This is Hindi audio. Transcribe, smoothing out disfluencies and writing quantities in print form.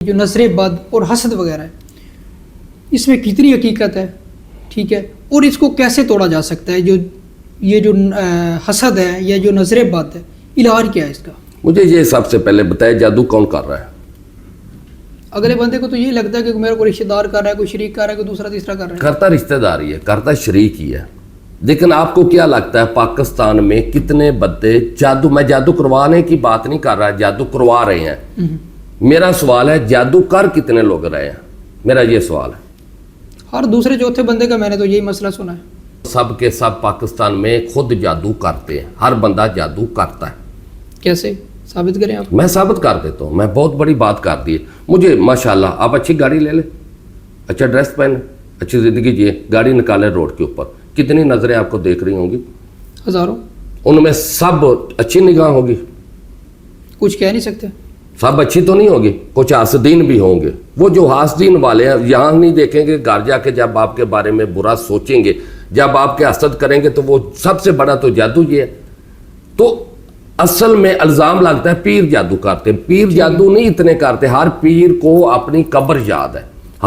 जो नजर बद और हसद वगैरह है, इसमें कितनी हकीकत है, ठीक है, और इसको कैसे तोड़ा जा सकता है? जो ये जो हसद है या जो नजर बद है, इलाज क्या है इसका? मुझे ये सबसे पहले बताया, जादू कौन कर रहा है? अगले बंदे को तो यही लगता है कि मेरे को रिश्तेदार कर रहा है, कोई शरीक कर रहा है, कोई दूसरा तीसरा कर रहा है। करता रिश्तेदारी है, करता शरीक ही है। लेकिन आपको क्या लगता है पाकिस्तान में कितने बंदे जादू, मैं जादू करवाने की बात नहीं कर रहा, जादू करवा रहे हैं। मेरा सवाल है जादू कर कितने लोग रहे हैं, मेरा ये सवाल है। हर दूसरे चौथे बंदे का मैंने तो यही मसला सुना है। सब के सब पाकिस्तान में खुद जादू करते हैं, हर बंदा जादू करता है। कैसे साबित करें आप? मैं साबित कर देता हूँ, मैं बहुत बड़ी बात कर दी है। मुझे माशाल्लाह, आप अच्छी गाड़ी ले ले, अच्छा ड्रेस पहने, अच्छी ज़िंदगी जिए, गाड़ी निकाले रोड के ऊपर, कितनी नज़रें आपको देख रही होंगी? हज़ारों। उनमें सब अच्छी निगाह होगी? कुछ कह नहीं सकते। सब अच्छी तो नहीं होगी, कुछ हासदीन भी होंगे। वो जो हासदीन वाले हैं यहाँ नहीं देखेंगे, घर जाके जब आपके बारे में बुरा सोचेंगे, जब आपके हसद करेंगे, तो वो सबसे बड़ा तो जादू ये है। तो असल में इल्ज़ाम लगता है पीर जादू करते हैं। पीर जादू नहीं इतने करते, हर पीर को अपनी कब्र याद है।